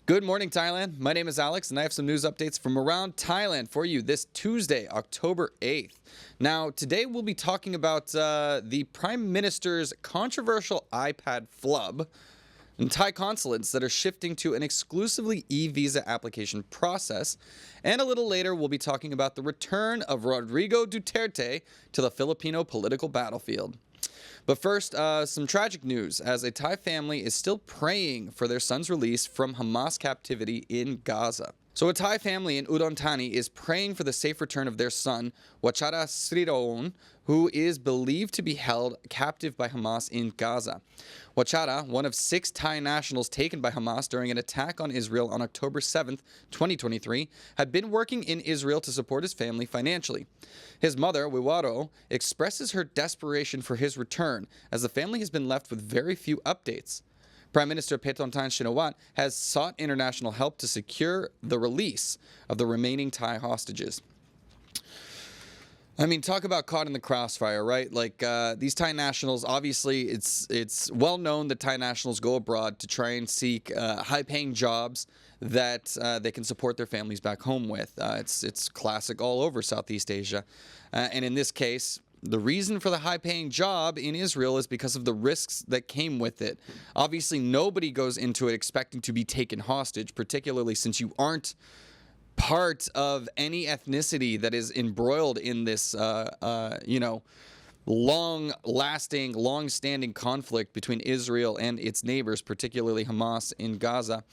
Good morning, Thailand. My name is Alex, and I have some news updates from around Thailand for you this Tuesday, October 8th. Now, today we'll be talking about the Prime Minister's controversial iPad flub and Thai consulates that are shifting to an exclusively e-visa application process. And a little later, we'll be talking about the return of Rodrigo Duterte to the Filipino political battlefield. But first, some tragic news, as a Thai family is still praying for their son's release from Hamas captivity in Gaza. So a Thai family in Udon Thani is praying for the safe return of their son, Wachara Sriroon, who is believed to be held captive by Hamas in Gaza. Wachara, one of 6 Thai nationals taken by Hamas during an attack on Israel on October 7, 2023, had been working in Israel to support his family financially. His mother, Wiwaro, expresses her desperation for his return, as the family has been left with very few updates. Prime Minister Paetongtarn has sought international help to secure the release of the remaining Thai hostages. I mean, talk about caught in the crossfire, right? Like, these Thai nationals, obviously, it's well known that Thai nationals go abroad to try and seek high-paying jobs that they can support their families back home with. It's classic all over Southeast Asia. And in this case, the reason for the high-paying job in Israel is because of the risks that came with it. Obviously, nobody goes into it expecting to be taken hostage, particularly since you aren't part of any ethnicity that is embroiled in this, long-lasting, long-standing conflict between Israel and its neighbors, particularly Hamas in Gaza.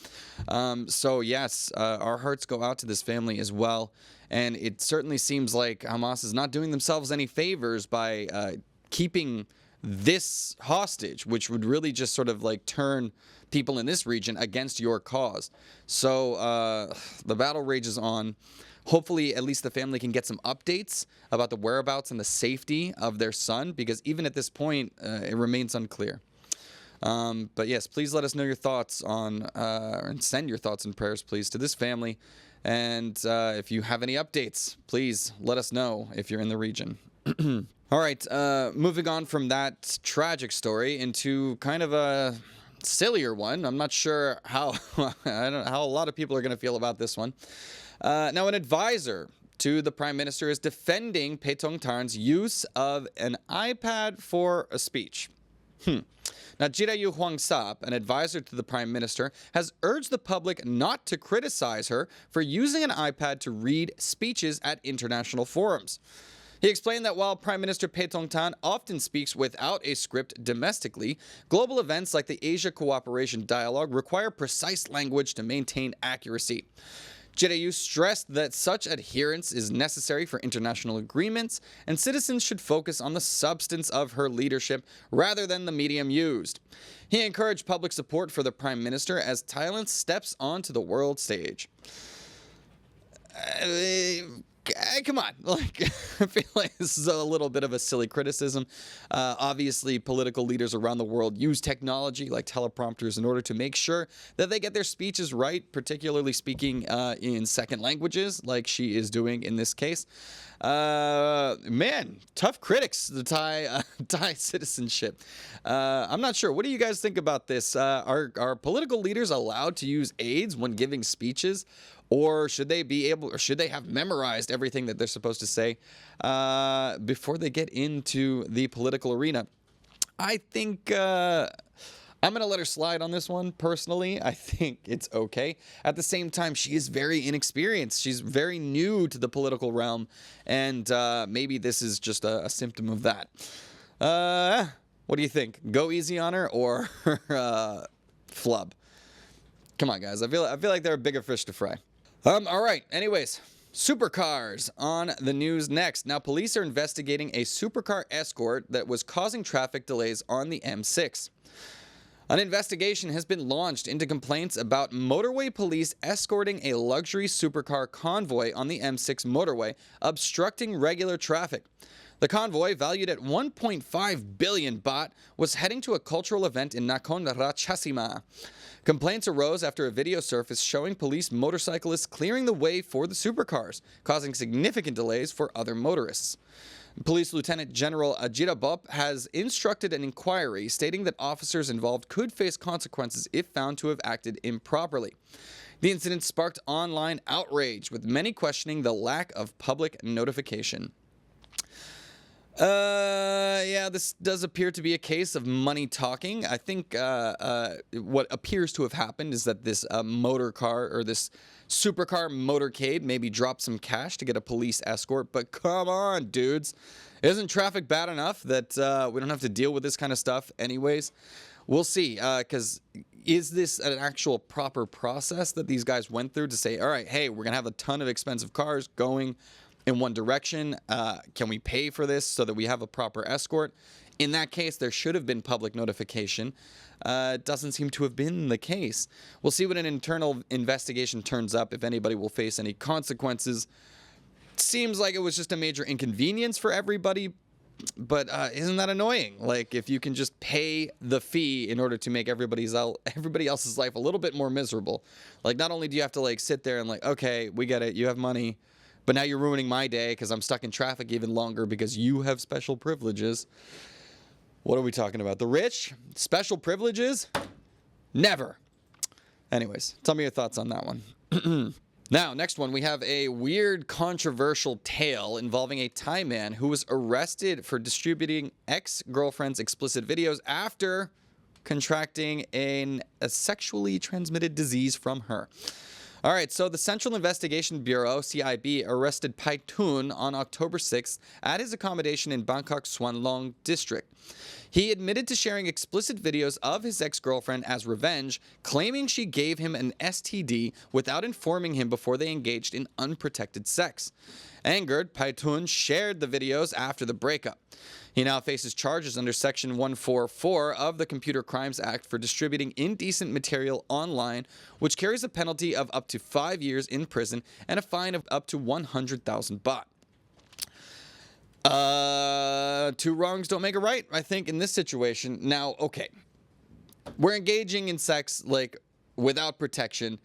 So yes, our hearts go out to this family as well. And it certainly seems like Hamas is not doing themselves any favors by keeping this hostage, which would really just sort of like turn people in this region against your cause. So the battle rages on. Hopefully, at least the family can get some updates about the whereabouts and the safety of their son, because even at this point, it remains unclear. But yes, please let us know your thoughts on, and send your thoughts and prayers, please, to this family. And if you have any updates, please let us know if you're in the region. All right, moving on from that tragic story into kind of a sillier one. I'm not sure how I don't know how a lot of people are going to feel about this one. Now, an advisor to the Prime Minister is defending Paetongtarn's use of an iPad for a speech. Now, Jirayu Hwangsap, an advisor to the Prime Minister, has urged the public not to criticize her for using an iPad to read speeches at international forums. He explained that while Prime Minister Paetongtarn often speaks without a script domestically, global events like the Asia Cooperation Dialogue require precise language to maintain accuracy. Jirayu stressed that such adherence is necessary for international agreements, and citizens should focus on the substance of her leadership rather than the medium used. He encouraged public support for the Prime Minister as Thailand steps onto the world stage. Come on, like, I feel like this is a little bit of a silly criticism. Obviously, political leaders around the world use technology like teleprompters in order to make sure that they get their speeches right, particularly speaking in second languages like she is doing in this case. Man, tough critics, the Thai citizenship. I'm not sure. What do you guys think about this? Are political leaders allowed to use aids when giving speeches? Or should they have memorized everything that they're supposed to say before they get into the political arena? I think I'm going to let her slide on this one, personally. I think it's okay. At the same time, she is very inexperienced. She's very new to the political realm, and maybe this is just a symptom of that. What do you think? Go easy on her or flub? Come on, guys. I feel like there are bigger fish to fry. All right. Anyways, supercars on the news next. Now, police are investigating a supercar escort that was causing traffic delays on the M6. An investigation has been launched into complaints about motorway police escorting a luxury supercar convoy on the M6 motorway, obstructing regular traffic. The convoy, valued at 1.5 billion baht, was heading to a cultural event in Nakhon Ratchasima. Complaints arose after a video surfaced showing police motorcyclists clearing the way for the supercars, causing significant delays for other motorists. Police Lieutenant General Ajirabop has instructed an inquiry stating that officers involved could face consequences if found to have acted improperly. The incident sparked online outrage, with many questioning the lack of public notification. Yeah, this does appear to be a case of money talking. I think what appears to have happened is that this motor car, or this supercar motorcade, maybe dropped some cash to get a police escort. But come on, dudes. Isn't traffic bad enough that we don't have to deal with this kind of stuff anyways? We'll see, because is this an actual proper process that these guys went through to say, all right, hey, we're going to have a ton of expensive cars going in one direction. Can we pay for this so that we have a proper escort? In that case, there should have been public notification. It doesn't seem to have been the case. We'll see what an internal investigation turns up, if anybody will face any consequences. Seems like it was just a major inconvenience for everybody, but isn't that annoying? Like, if you can just pay the fee in order to make everybody else's life a little bit more miserable. Like, not only do you have to like sit there and like, okay, we get it, you have money, but now you're ruining my day because I'm stuck in traffic even longer because you have special privileges. What are we talking about? The rich? Special privileges? Never. Anyways, tell me your thoughts on that one. Now, next one, we have a weird, controversial tale involving a Thai man who was arrested for distributing ex-girlfriend's explicit videos after contracting a sexually transmitted disease from her. All right, so the Central Investigation Bureau, CIB, arrested Paetongtarn on October 6th at his accommodation in Bangkok's Swan Long district. He admitted to sharing explicit videos of his ex-girlfriend as revenge, claiming she gave him an STD without informing him before they engaged in unprotected sex. Angered, Paetongtarn shared the videos after the breakup. He now faces charges under Section 144 of the Computer Crimes Act for distributing indecent material online, which carries a penalty of up to 5 years in prison and a fine of up to 100,000 baht. Two wrongs don't make a right, I think, in this situation. Now, okay, we're engaging in sex, like, without protection.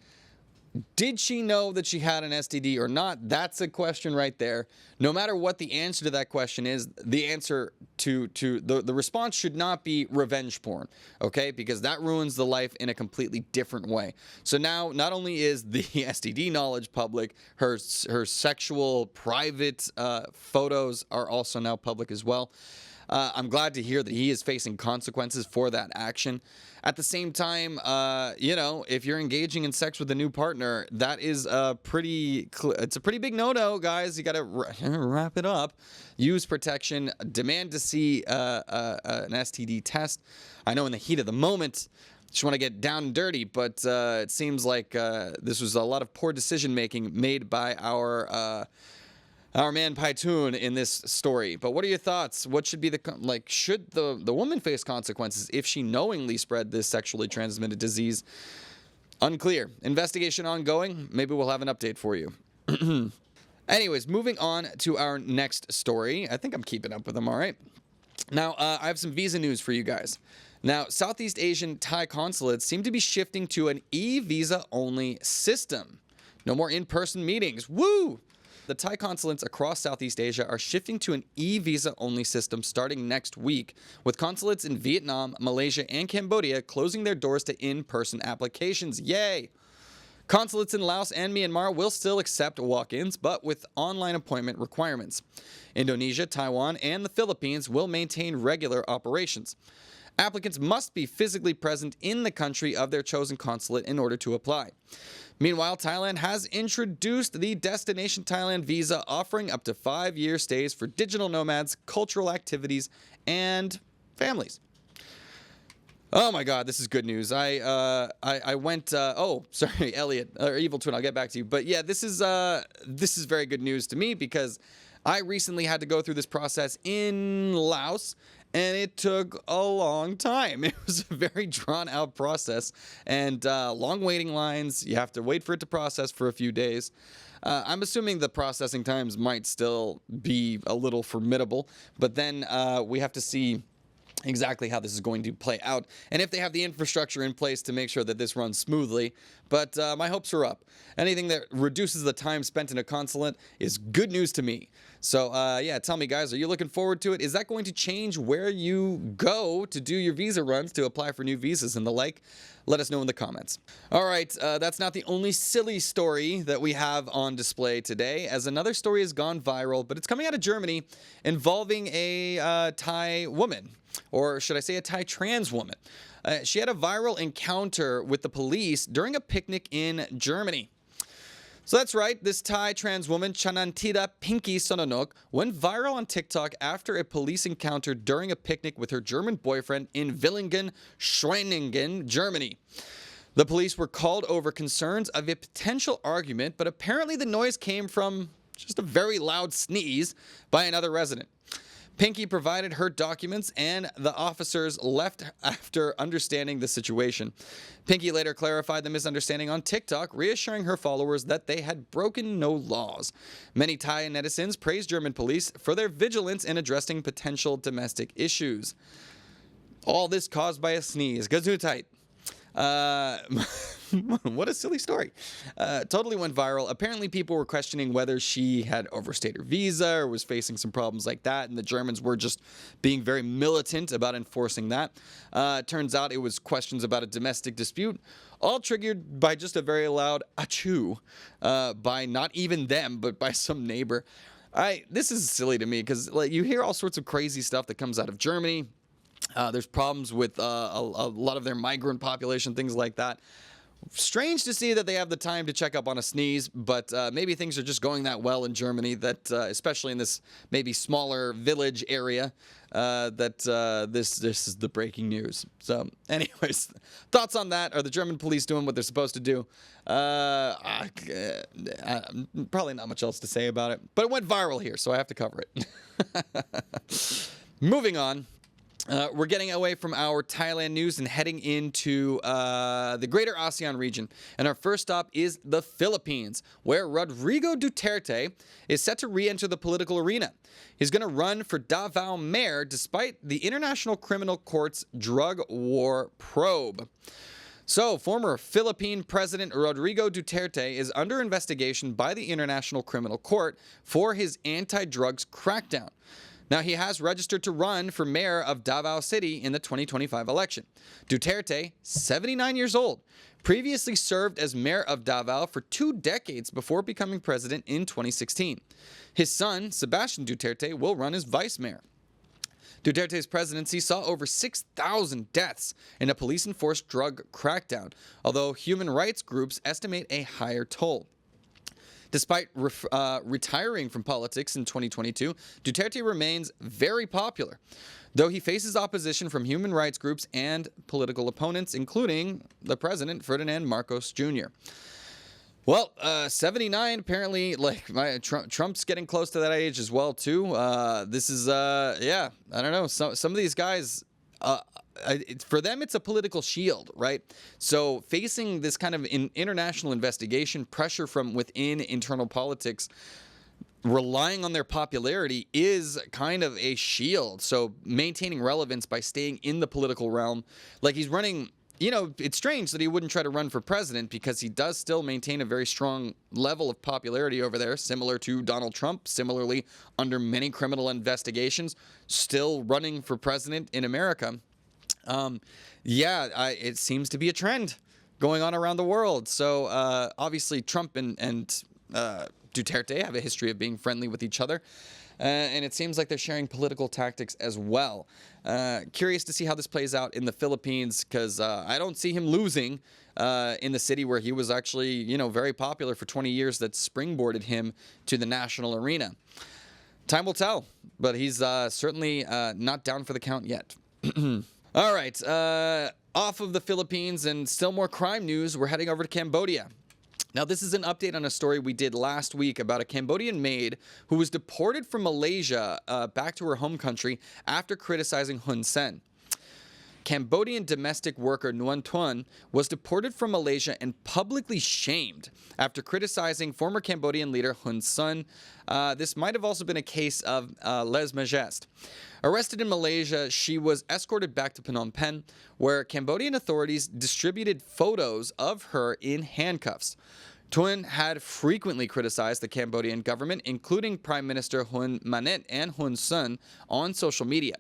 Did she know that she had an STD or not? That's a question right there. No matter what the answer to that question is, the answer to the response should not be revenge porn, okay? Because that ruins the life in a completely different way. So now, not only is the STD knowledge public, her sexual private photos are also now public as well. I'm glad to hear that he is facing consequences for that action. At the same time, you know, if you're engaging in sex with a new partner, that is it's a pretty big no-no, guys. You got to wrap it up. Use protection. Demand to see an STD test. I know in the heat of the moment, just want to get down and dirty, but it seems like this was a lot of poor decision-making made by our man Paetongtarn in this story. But what are your thoughts? What should be should the woman face consequences if she knowingly spread this sexually transmitted disease? Unclear. Investigation ongoing. Maybe we'll have an update for you. Anyways, moving on to our next story. I think I'm keeping up with them all right. Now, I have some visa news for you guys. Now, Southeast Asian Thai consulates seem to be shifting to an e-visa only system. No more in-person meetings. Woo! The Thai consulates across Southeast Asia are shifting to an e-visa only system starting next week, with consulates in Vietnam, Malaysia, and Cambodia closing their doors to in-person applications. Yay! Consulates in Laos and Myanmar will still accept walk-ins, but with online appointment requirements. Indonesia, Taiwan, and the Philippines will maintain regular operations. Applicants must be physically present in the country of their chosen consulate in order to apply. Meanwhile, Thailand has introduced the Destination Thailand visa, offering up to 5-year stays for digital nomads, cultural activities, and families. Oh my God, this is good news. I went. Oh, sorry, Elliot or Evil Twin. I'll get back to you. But yeah, this is very good news to me because I recently had to go through this process in Laos. And it took a long time. It was a very drawn-out process and long waiting lines. You have to wait for it to process for a few days. I'm assuming the processing times might still be a little formidable, but then we have to see exactly how this is going to play out and if they have the infrastructure in place to make sure that this runs smoothly. But my hopes are up. Anything that reduces the time spent in a consulate is good news to me. So yeah, tell me, guys, are you looking forward to it? Is that going to change where you go to do your visa runs, to apply for new visas and the like? Let us know in the comments. All right, that's not the only silly story that we have on display today, as another story has gone viral, but it's coming out of Germany, involving a Thai woman, or should I say a Thai trans woman. She had a viral encounter with the police during a picnic in Germany. So that's right, this Thai trans woman, Chanantida Pinky Sononok, went viral on TikTok after a police encounter during a picnic with her German boyfriend in Villingen, Schwenningen, Germany. The police were called over concerns of a potential argument, but apparently the noise came from just a very loud sneeze by another resident. Pinky provided her documents, and the officers left after understanding the situation. Pinky later clarified the misunderstanding on TikTok, reassuring her followers that they had broken no laws. Many Thai netizens praised German police for their vigilance in addressing potential domestic issues. All this caused by a sneeze. Gesundheit. What a silly story. Totally went viral. Apparently people were questioning whether she had overstayed her visa or was facing some problems like that, and the Germans were just being very militant about enforcing that. Turns out it was questions about a domestic dispute, all triggered by just a very loud achoo by not even them, but by some neighbor. This is silly to me because you hear all sorts of crazy stuff that comes out of Germany. There's problems with a lot of their migrant population, things like that. Strange to see that they have the time to check up on a sneeze, but maybe things are just going that well in Germany, that especially in this maybe smaller village area, that this is the breaking news. So anyways, thoughts on that? Are the German police doing what they're supposed to do? Probably not much else to say about it, but it went viral here, so I have to cover it. Moving on. We're getting away from our Thailand news and heading into the greater ASEAN region. And our first stop is the Philippines, where Rodrigo Duterte is set to re-enter the political arena. He's going to run for Davao mayor despite the International Criminal Court's drug war probe. So, former Philippine President Rodrigo Duterte is under investigation by the International Criminal Court for his anti-drugs crackdown. Now, he has registered to run for mayor of Davao City in the 2025 election. Duterte, 79 years old, previously served as mayor of Davao for 2 decades before becoming president in 2016. His son, Sebastian Duterte, will run as vice mayor. Duterte's presidency saw over 6,000 deaths in a police-enforced drug crackdown, although human rights groups estimate a higher toll. Despite retiring from politics in 2022, Duterte remains very popular, though he faces opposition from human rights groups and political opponents, including the president, Ferdinand Marcos Jr. Well, 79, apparently, Trump's getting close to that age as well, too. This is, yeah, I don't know. Some of these guys... for them, it's a political shield, right? So facing this kind of international investigation, pressure from within internal politics, relying on their popularity is kind of a shield. So maintaining relevance by staying in the political realm, like he's running, it's strange that he wouldn't try to run for president because he does still maintain a very strong level of popularity over there, similar to Donald Trump, similarly under many criminal investigations, still running for president in America. It seems to be a trend going on around the world. So obviously Trump and Duterte have a history of being friendly with each other. And it seems like they're sharing political tactics as well. Curious to see how this plays out in the Philippines, because I don't see him losing in the city where he was actually, very popular for 20 years, that springboarded him to the national arena. Time will tell, but he's certainly not down for the count yet. All right, off of the Philippines and still more crime news, we're heading over to Cambodia. Now, this is an update on a story we did last week about a Cambodian maid who was deported from Malaysia back to her home country after criticizing Hun Sen. Cambodian domestic worker Nguyen Tuan was deported from Malaysia and publicly shamed after criticizing former Cambodian leader Hun Sen. This might have also been a case of lèse majesté. Arrested in Malaysia, she was escorted back to Phnom Penh, where Cambodian authorities distributed photos of her in handcuffs. Tuan had frequently criticized the Cambodian government, including Prime Minister Hun Manet and Hun Sen, on social media.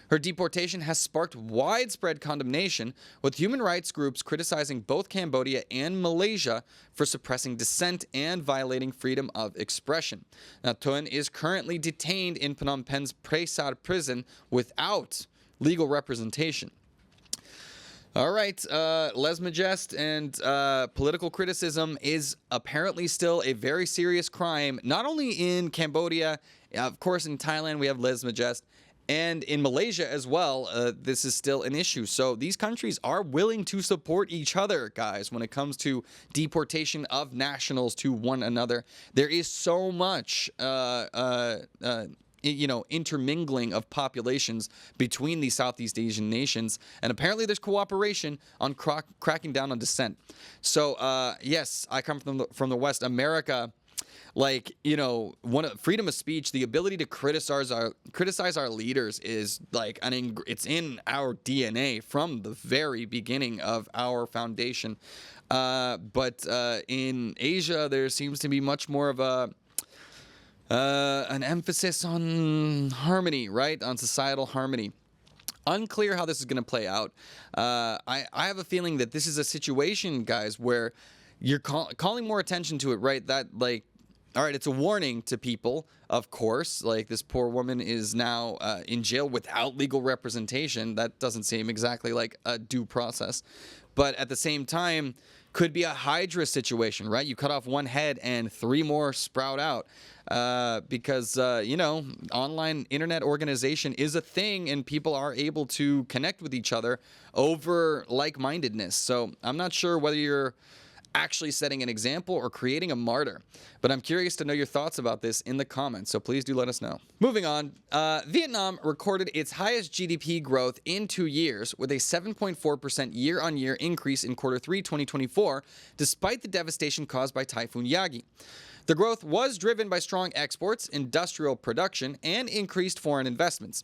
Her deportation has sparked widespread condemnation, with human rights groups criticizing both Cambodia and Malaysia for suppressing dissent and violating freedom of expression. Now, Tuan is currently detained in Phnom Penh's Presar prison without legal representation. All right, lèse majesté and political criticism is apparently still a very serious crime, not only in Cambodia, of course in Thailand we have lèse majesté, and in Malaysia as well, this is still an issue. So these countries are willing to support each other, guys, when it comes to deportation of nationals to one another. There is so much intermingling of populations between these Southeast Asian nations, and apparently there's cooperation on cracking down on dissent. So yes, I come from the West. America, like, freedom of speech, the ability to criticize our leaders is like it's in our DNA from the very beginning of our foundation. But in Asia, there seems to be much more of an emphasis on harmony, right? On societal harmony. Unclear how this is going to play out. I have a feeling that this is a situation, guys, where you're calling more attention to it, right? That, like, all right, it's a warning to people, of course. Like, this poor woman is now in jail without legal representation. That doesn't seem exactly like a due process. But at the same time, could be a Hydra situation, right? You cut off one head and 3 more sprout out. Because, online internet organization is a thing and people are able to connect with each other over like-mindedness. So I'm not sure whether you're actually setting an example or creating a martyr, but I'm curious to know your thoughts about this in the comments, so please do let us know. Moving on, Vietnam recorded its highest GDP growth in 2 years with a 7.4% year-on-year increase in Q3 2024, despite the devastation caused by Typhoon Yagi. The growth was driven by strong exports, industrial production, and increased foreign investments.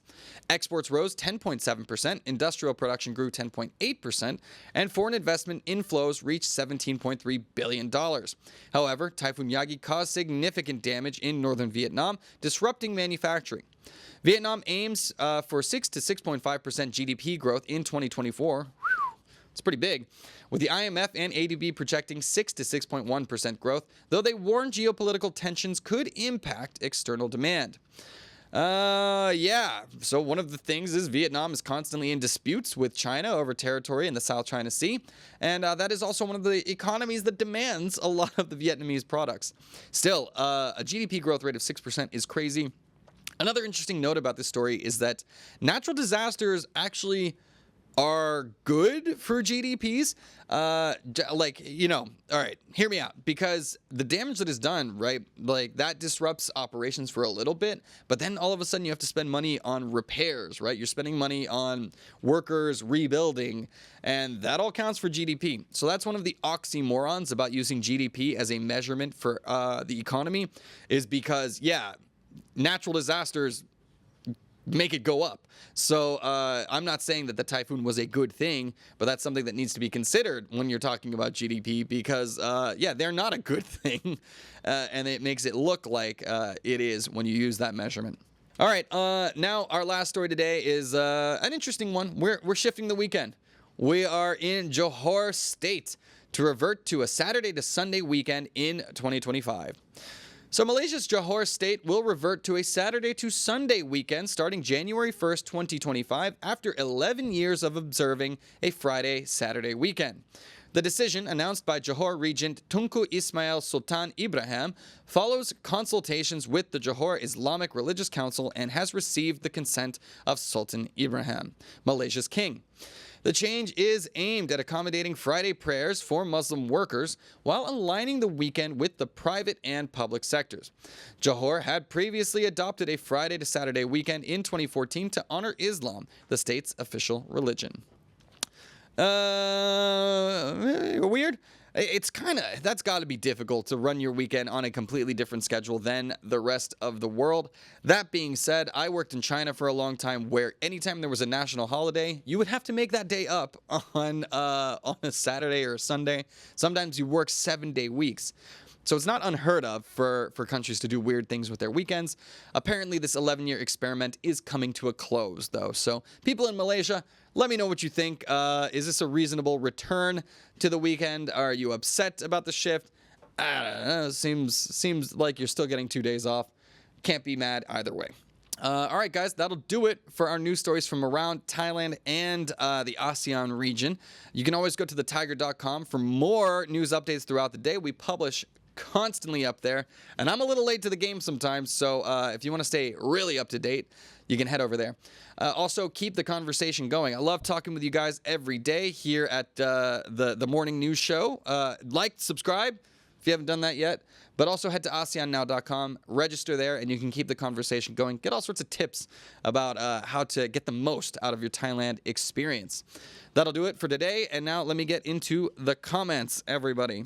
Exports rose 10.7%, industrial production grew 10.8%, and foreign investment inflows reached $17.3 billion. However, Typhoon Yagi caused significant damage in northern Vietnam, disrupting manufacturing. Vietnam aims for 6 to 6.5% GDP growth in 2024. It's pretty big, with the IMF and ADB projecting 6 to 6.1% growth, though they warn geopolitical tensions could impact external demand. So one of the things is Vietnam is constantly in disputes with China over territory in the South China Sea, and that is also one of the economies that demands a lot of the Vietnamese products. Still, a GDP growth rate of 6% is crazy. Another interesting note about this story is that natural disasters actually are good for GDPs. All right, hear me out, because the damage that is done, right, like that disrupts operations for a little bit, but then all of a sudden you have to spend money on repairs, right? You're spending money on workers rebuilding, and that all counts for GDP. So that's one of the oxymorons about using GDP as a measurement for the economy, is because, natural disasters make it go up. So I'm not saying that the typhoon was a good thing, but that's something that needs to be considered when you're talking about GDP, because they're not a good thing, and it makes it look like it is when you use that measurement. All right, now our last story today is an interesting one. We're shifting the weekend. We are in Johor State to revert to a Saturday to Sunday weekend in 2025. So Malaysia's Johor State will revert to a Saturday to Sunday weekend starting January 1st, 2025, after 11 years of observing a Friday-Saturday weekend. The decision, announced by Johor Regent Tunku Ismail Sultan Ibrahim, follows consultations with the Johor Islamic Religious Council and has received the consent of Sultan Ibrahim, Malaysia's king. The change is aimed at accommodating Friday prayers for Muslim workers while aligning the weekend with the private and public sectors. Johor had previously adopted a Friday to Saturday weekend in 2014 to honor Islam, the state's official religion. Weird. That's got to be difficult to run your weekend on a completely different schedule than the rest of the world. That being said, I worked in China for a long time where anytime there was a national holiday, you would have to make that day up on a Saturday or a Sunday. Sometimes you work 7-day weeks. So it's not unheard of for countries to do weird things with their weekends. Apparently, this 11-year experiment is coming to a close, though. So people in Malaysia, let me know what you think. Is this a reasonable return to the weekend? Are you upset about the shift? I don't know. Seems like you're still getting 2 days off. Can't be mad either way. All right, guys, that'll do it for our news stories from around Thailand and the ASEAN region. You can always go to thetiger.com for more news updates throughout the day. We publish constantly up there, and I'm a little late to the game sometimes, so if you want to stay really up to date, you can head over there. Also, keep the conversation going. I love talking with you guys every day here at the morning news show. Like, subscribe if you haven't done that yet, but also head to ASEANnow.com, register there, and you can keep the conversation going. Get all sorts of tips about how to get the most out of your Thailand experience. That'll do it for today, and now let me get into the comments, everybody.